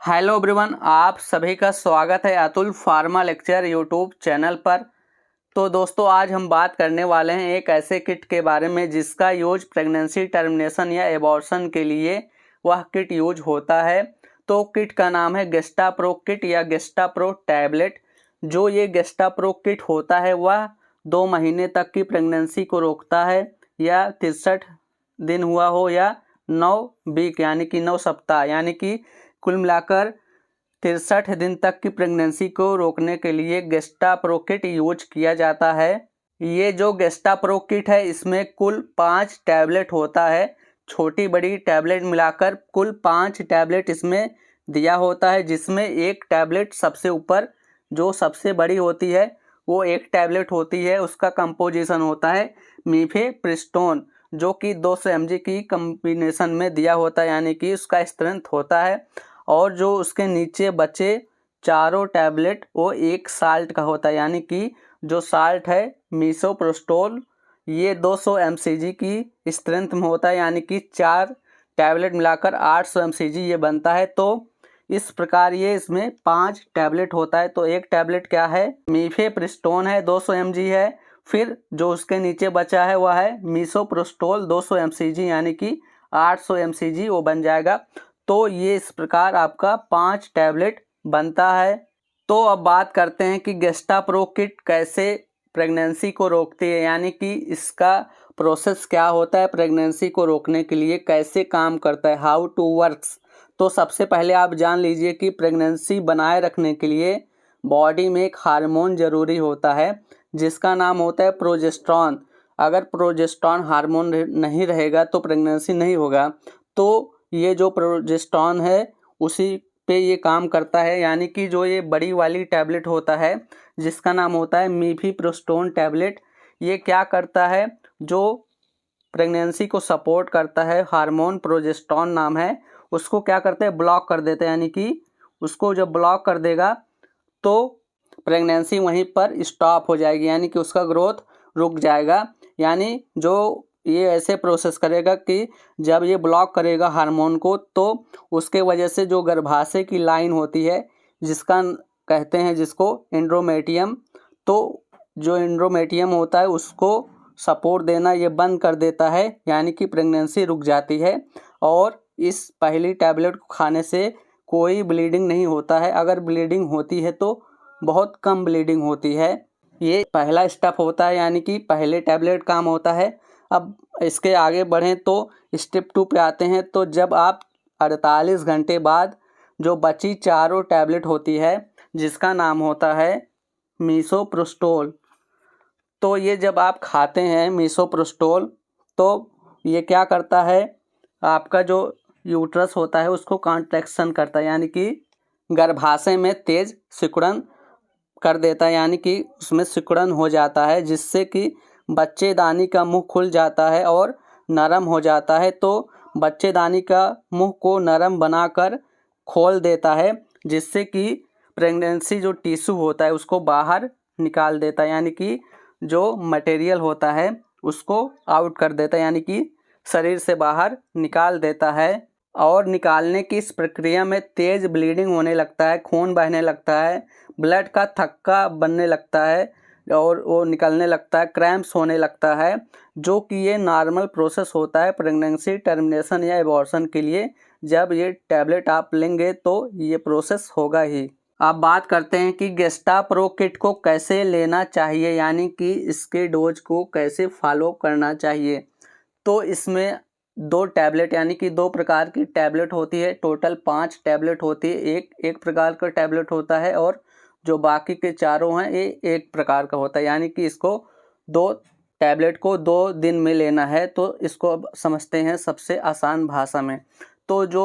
Hello everyone, आप सभी का स्वागत है Atul pharma lecture YouTube channel पर। तो दोस्तों, आज हम बात करने वाले हैं एक ऐसे किट के बारे में जिसका यूज प्रेगनेंसी टर्मिनेशन या एबॉर्शन के लिए वह किट यूज होता है। तो किट का नाम है गेस्टाप्रो किट या गेस्टाप्रो टैबलेट। जो ये गेस्टाप्रो किट होता है वह 2 महीने तक की प्रेगनेंसी को रोकता है, या 63 दिन हुआ हो या 9 वीक यानी कि 9 सप्ताह, यानी कि कुल मिलाकर 63 दिन तक की प्रेगनेंसी को रोकने के लिए गेस्टाप्रो किट यूज किया जाता है। ये जो गेस्टाप्रो किट है इसमें कुल 5 टैबलेट होता है। छोटी बड़ी टैबलेट मिलाकर कुल 5 टैबलेट इसमें दिया होता है, जिसमें एक टैबलेट सबसे ऊपर जो सबसे बड़ी होती है वो एक टैबलेट होती है। उसका कंपोजिशन होता है मीफेप्रिस्टोन, जो कि 200 mg की कम्बिनेशन में दिया होता है, यानी कि उसका स्ट्रेंथ होता है। और जो उसके नीचे बचे चारों टैबलेट वो एक साल्ट का होता है, यानी कि जो साल्ट है मीसोप्रोस्टोल, ये 200 mcg की स्ट्रेंथ में होता है, यानी कि 4 टैबलेट मिलाकर 800 mcg ये बनता है। तो इस प्रकार ये इसमें 5 टैबलेट होता है। तो एक टैबलेट क्या है, मीफेप्रिस्टोन है, 200 mg है। फिर जो उसके नीचे बचा है वह है मीसोप्रोस्टोल 200 mcg, यानी कि 800 mcg वो बन जाएगा। तो ये इस प्रकार आपका 5 टैबलेट बनता है। तो अब बात करते हैं कि गेस्टाप्रो किट कैसे प्रेगनेंसी को रोकती है, यानी कि इसका प्रोसेस क्या होता है, प्रेगनेंसी को रोकने के लिए कैसे काम करता है, हाउ टू वर्क्स। तो सबसे पहले आप जान लीजिए कि प्रेगनेंसी बनाए रखने के लिए बॉडी में एक हार्मोन ज़रूरी होता है जिसका नाम होता है प्रोजेस्टेरॉन। अगर प्रोजेस्टेरॉन हार्मोन नहीं रहेगा तो प्रेगनेंसी नहीं होगा। तो ये जो प्रोजेस्टेरॉन है उसी पे ये काम करता है, यानी कि जो ये बड़ी वाली टैबलेट होता है जिसका नाम होता है मीफेप्रिस्टोन टैबलेट, ये क्या करता है, जो प्रेगनेंसी को सपोर्ट करता है हार्मोन प्रोजेस्टेरॉन नाम है, उसको क्या करते हैं, ब्लॉक कर देते हैं। यानी कि उसको जब ब्लॉक कर देगा तो प्रेगनेंसी वहीं पर स्टॉप हो जाएगी, यानी कि उसका ग्रोथ रुक जाएगा। यानी जो ये ऐसे प्रोसेस करेगा कि जब ये ब्लॉक करेगा हार्मोन को तो उसके वजह से जो गर्भाशय की लाइन होती है जिसका कहते हैं जिसको एंड्रोमेटियम, तो जो एंड्रोमेटियम होता है उसको सपोर्ट देना ये बंद कर देता है, यानी कि प्रेगनेंसी रुक जाती है। और इस पहली टैबलेट को खाने से कोई ब्लीडिंग नहीं होता है। अगर ब्लीडिंग होती है तो बहुत कम ब्लीडिंग होती है। ये पहला स्टेप होता है, यानी कि पहले टैबलेट काम होता है। अब इसके आगे बढ़ें तो स्टेप 2 पे आते हैं। तो जब आप 48 घंटे बाद जो बची चारों टैबलेट होती है जिसका नाम होता है मीसोप्रोस्टोल, तो ये जब आप खाते हैं मीसोप्रोस्टोल तो ये क्या करता है, आपका जो यूट्रस होता है उसको कॉन्ट्रैक्शन करता है, यानी कि गर्भाशय में तेज सिकुड़न कर देता है, यानी कि उसमें सिकुड़न हो जाता है जिससे कि बच्चेदानी का मुंह खुल जाता है और नरम हो जाता है। तो बच्चेदानी का मुंह को नरम बनाकर खोल देता है जिससे कि प्रेगनेंसी जो टिश्यू होता है उसको बाहर निकाल देता है, यानी कि जो मटेरियल होता है उसको आउट कर देता है, यानी कि शरीर से बाहर निकाल देता है। और निकालने की इस प्रक्रिया में तेज़ ब्लीडिंग होने लगता है, खून बहने लगता है, ब्लड का थक्का बनने लगता है और वो निकलने लगता है, क्रैम्प्स होने लगता है, जो कि ये नॉर्मल प्रोसेस होता है प्रेगनेंसी टर्मिनेशन या एबॉर्शन के लिए। जब ये टैबलेट आप लेंगे तो ये प्रोसेस होगा ही। अब बात करते हैं कि गेस्टाप्रो किट को कैसे लेना चाहिए, यानी कि इसके डोज को कैसे फॉलो करना चाहिए। तो इसमें 2 टैबलेट यानी कि 2 प्रकार की टैबलेट होती है, टोटल 5 टैबलेट होती है। एक प्रकार का टैबलेट होता है और जो बाकी के चारों हैं ये एक प्रकार का होता है, यानी कि इसको 2 टैबलेट को 2 दिन में लेना है। तो इसको अब समझते हैं सबसे आसान भाषा में। तो जो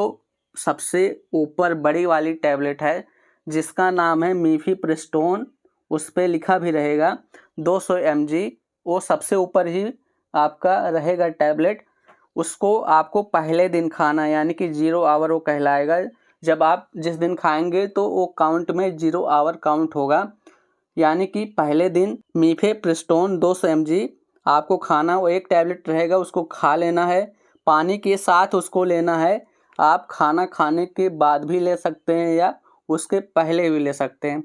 सबसे ऊपर बड़ी वाली टैबलेट है जिसका नाम है मीफेप्रिस्टोन, उस पर लिखा भी रहेगा 200 mg, वो सबसे ऊपर ही आपका रहेगा टैबलेट। उसको आपको पहले दिन खाना, यानी कि 0 आवर वो कहलाएगा। जब आप जिस दिन खाएंगे तो वो काउंट में 0 आवर काउंट होगा, यानी कि पहले दिन मीफेप्रिस्टोन 200 mg आपको खाना, वो एक टैबलेट रहेगा उसको खा लेना है, पानी के साथ उसको लेना है। आप खाना खाने के बाद भी ले सकते हैं या उसके पहले भी ले सकते हैं।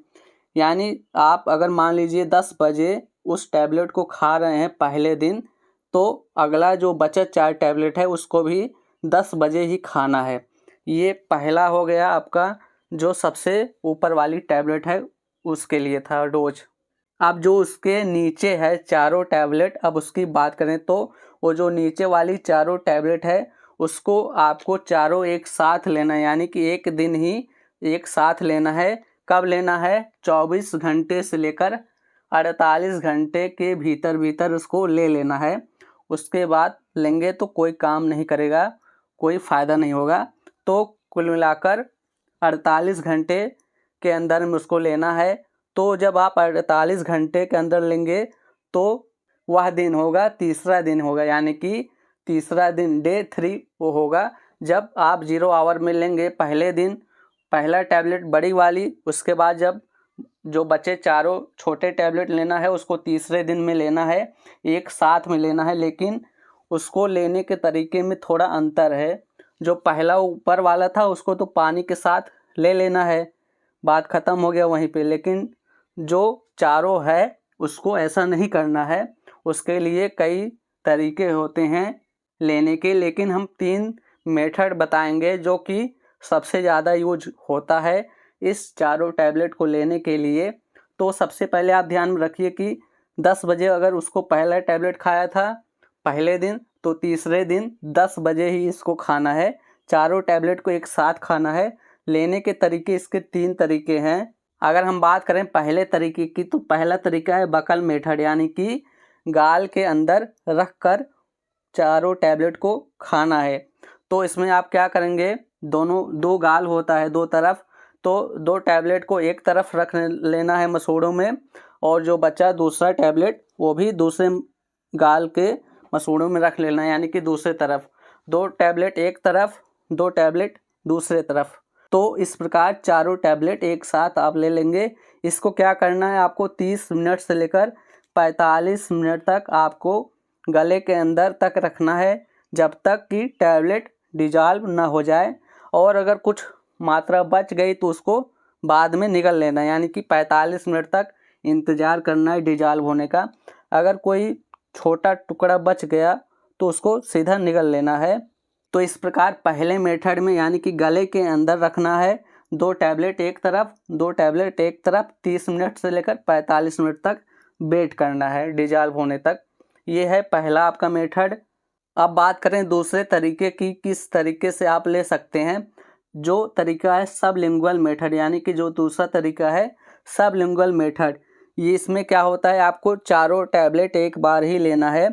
यानी आप अगर मान लीजिए 10 बजे उस टैबलेट को खा रहे हैं पहले दिन, तो अगला जो बचा 4 टैबलेट है उसको भी 10 बजे ही खाना है। ये पहला हो गया आपका जो सबसे ऊपर वाली टैबलेट है उसके लिए था डोज। अब जो उसके नीचे है चारों टैबलेट, अब उसकी बात करें तो वो जो नीचे वाली चारों टैबलेट है उसको आपको चारों एक साथ लेना है, यानी कि एक दिन ही एक साथ लेना है। कब लेना है? 24 घंटे से लेकर 48 घंटे के भीतर भीतर उसको ले लेना है। उसके बाद लेंगे तो कोई काम नहीं करेगा, कोई फ़ायदा नहीं होगा। तो कुल मिलाकर 48 घंटे के अंदर में उसको लेना है। तो जब आप 48 घंटे के अंदर लेंगे तो वह दिन होगा, तीसरा दिन होगा, यानी कि तीसरा दिन डे 3 वो होगा जब आप 0 आवर में लेंगे। पहले दिन पहला टैबलेट बड़ी वाली, उसके बाद जब जो बचे चारों छोटे टैबलेट लेना है उसको तीसरे दिन में लेना है, एक साथ में लेना है। लेकिन उसको लेने के तरीके में थोड़ा अंतर है। जो पहला ऊपर वाला था उसको तो पानी के साथ ले लेना है, बात ख़त्म हो गया वहीं पे। लेकिन जो चारों है उसको ऐसा नहीं करना है, उसके लिए कई तरीके होते हैं लेने के। लेकिन हम 3 मेथड बताएंगे जो कि सबसे ज़्यादा यूज होता है इस चारों टैबलेट को लेने के लिए। तो सबसे पहले आप ध्यान में रखिए कि 10 बजे अगर उसको पहला टैबलेट खाया था पहले दिन, तो तीसरे दिन 10 बजे ही इसको खाना है। चारों टैबलेट को एक साथ खाना है। लेने के तरीके इसके 3 तरीके हैं। अगर हम बात करें पहले तरीके की, तो पहला तरीका है बकल मेथड, यानी कि गाल के अंदर रख कर चारों टैबलेट को खाना है। तो इसमें आप क्या करेंगे, दोनों 2 गाल होता है 2 तरफ, तो 2 टैबलेट को एक तरफ रख लेना है मसूड़ों में, और जो बचा दूसरा टैबलेट वो भी दूसरे गाल के मसूड़ों में रख लेना है, यानी कि दूसरे तरफ। 2 टैबलेट एक तरफ, 2 टैबलेट दूसरे तरफ। तो इस प्रकार चारों टैबलेट एक साथ आप ले लेंगे। इसको क्या करना है, आपको 30 मिनट से लेकर 45 मिनट तक आपको गले के अंदर तक रखना है, जब तक कि टैबलेट डिजॉल्व ना हो जाए। और अगर कुछ मात्रा बच गई तो उसको बाद में निगल लेना है, यानी कि 45 मिनट तक इंतज़ार करना है डिजॉल्व होने का। अगर कोई छोटा टुकड़ा बच गया तो उसको सीधा निगल लेना है। तो इस प्रकार पहले मेथड में यानी कि गले के अंदर रखना है, 2 टैबलेट एक तरफ 2 टैबलेट एक तरफ, 30 मिनट से लेकर 45 मिनट तक वेट करना है डिजॉल्व होने तक। ये है पहला आपका मेथड। अब बात करें दूसरे तरीके की, किस तरीके से आप ले सकते हैं। जो तरीका है सबलिंगुअल मेथड, यानी कि जो दूसरा तरीका है सबलिंगुअल मेथड। ये इसमें क्या होता है, आपको चारों टैबलेट एक बार ही लेना है।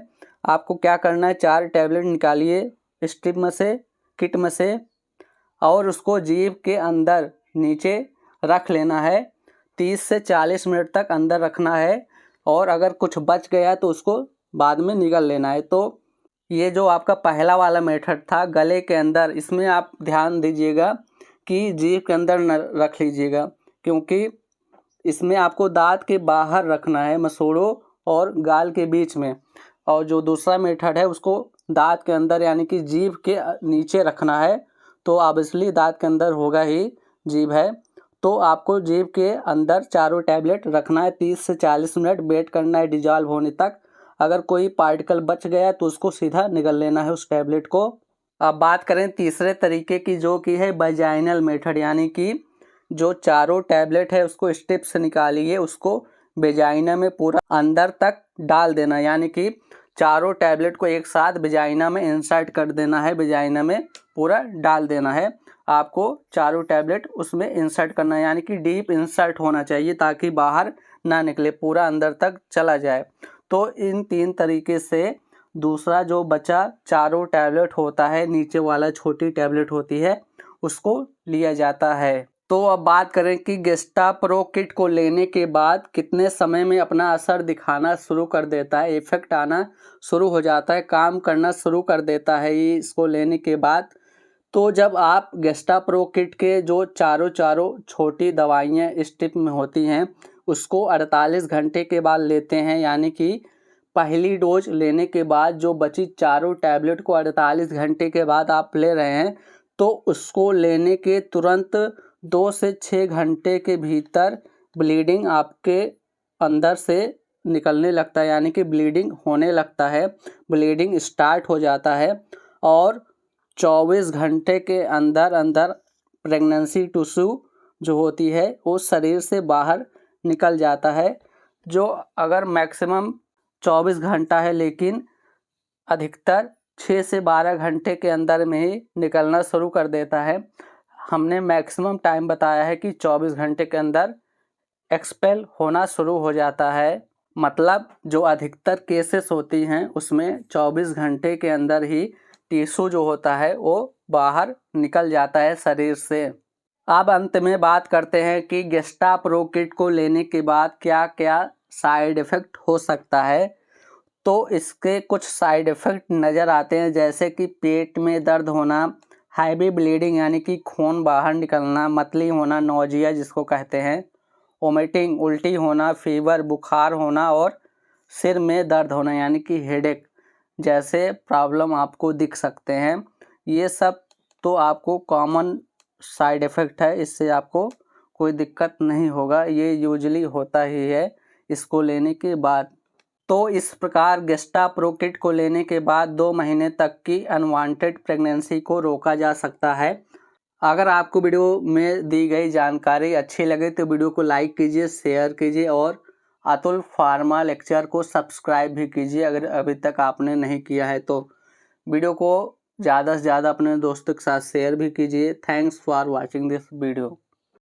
आपको क्या करना है, 4 टैबलेट निकालिए स्ट्रिप में से, किट में से, और उसको जीभ के अंदर नीचे रख लेना है। 30 से 40 मिनट तक अंदर रखना है, और अगर कुछ बच गया तो उसको बाद में निगल लेना है। तो ये जो आपका पहला वाला मेथड था गले के अंदर, इसमें आप ध्यान दीजिएगा कि जीभ के अंदर न रख लीजिएगा, क्योंकि इसमें आपको दांत के बाहर रखना है, मसूड़ों और गाल के बीच में। और जो दूसरा मेथड है उसको दांत के अंदर यानी कि जीभ के नीचे रखना है। तो ऑब्वियसली दांत के अंदर होगा ही, जीभ है, तो आपको जीभ के अंदर चारों टैबलेट रखना है। 30 से 40 मिनट वेट करना है डिजॉल्व होने तक। अगर कोई पार्टिकल बच गया तो उसको सीधा निगल लेना है उस टैबलेट को। अब बात करें तीसरे तरीके की, जो कि है वजाइनल मेथड, यानी कि जो चारों टैबलेट है उसको स्ट्रिप से निकालिए, उसको वेजाइना में पूरा अंदर तक डाल देना, यानी कि चारों टैबलेट को एक साथ वेजाइना में इंसर्ट कर देना है, वेजाइना में पूरा डाल देना है। आपको चारों टैबलेट उसमें इंसर्ट करना है, यानी कि डीप इंसर्ट होना चाहिए ताकि बाहर ना निकले, पूरा अंदर तक चला जाए। तो इन 3 तरीके से दूसरा जो बचा चारों टैबलेट होता है, नीचे वाला छोटी टैबलेट होती है, उसको लिया जाता है। तो अब बात करें कि गेस्टाप्रो किट को लेने के बाद कितने समय में अपना असर दिखाना शुरू कर देता है, इफेक्ट आना शुरू हो जाता है, काम करना शुरू कर देता है ये इसको लेने के बाद। तो जब आप गेस्टाप्रो किट के जो चारों छोटी दवाइयाँ स्ट्रिप में होती हैं उसको 48 घंटे के बाद लेते हैं, यानी कि पहली डोज लेने के बाद जो बची चारों टैबलेट को 48 घंटे के बाद आप ले रहे हैं, तो उसको लेने के तुरंत 2 से 6 घंटे के भीतर ब्लीडिंग आपके अंदर से निकलने लगता है, यानी कि ब्लीडिंग होने लगता है, ब्लीडिंग स्टार्ट हो जाता है और 24 घंटे के अंदर अंदर प्रेगनेंसी टिश्यू जो होती है वो शरीर से बाहर निकल जाता है। जो अगर मैक्सिमम 24 घंटा है, लेकिन अधिकतर 6 से 12 घंटे के अंदर में ही निकलना शुरू कर देता है। हमने मैक्सिमम टाइम बताया है कि 24 घंटे के अंदर एक्सपेल होना शुरू हो जाता है। मतलब जो अधिकतर केसेस होती हैं उसमें 24 घंटे के अंदर ही टिश्यू जो होता है वो बाहर निकल जाता है शरीर से। अब अंत में बात करते हैं कि गेस्टाप्रो किट को लेने के बाद क्या क्या साइड इफ़ेक्ट हो सकता है। तो इसके कुछ साइड इफ़ेक्ट नज़र आते हैं, जैसे कि पेट में दर्द होना, हैवी ब्लीडिंग यानी कि खून बाहर निकलना, मतली होना, नौजिया जिसको कहते हैं, वोमिटिंग उल्टी होना, फीवर बुखार होना और सिर में दर्द होना यानी कि हेडेक जैसे प्रॉब्लम आपको दिख सकते हैं। ये सब तो आपको कॉमन साइड इफ़ेक्ट है, इससे आपको कोई दिक्कत नहीं होगा, ये यूजुअली होता ही है इसको लेने के बाद। तो इस प्रकार गेस्टाप्रो किट को लेने के बाद 2 महीने तक की अनवांटेड प्रेगनेंसी को रोका जा सकता है। अगर आपको वीडियो में दी गई जानकारी अच्छी लगे तो वीडियो को लाइक कीजिए, शेयर कीजिए और अतुल फार्मा लेक्चर को सब्सक्राइब भी कीजिए अगर अभी तक आपने नहीं किया है तो। वीडियो को ज़्यादा से ज़्यादा अपने दोस्तों के साथ शेयर भी कीजिए। Thanks for watching this video.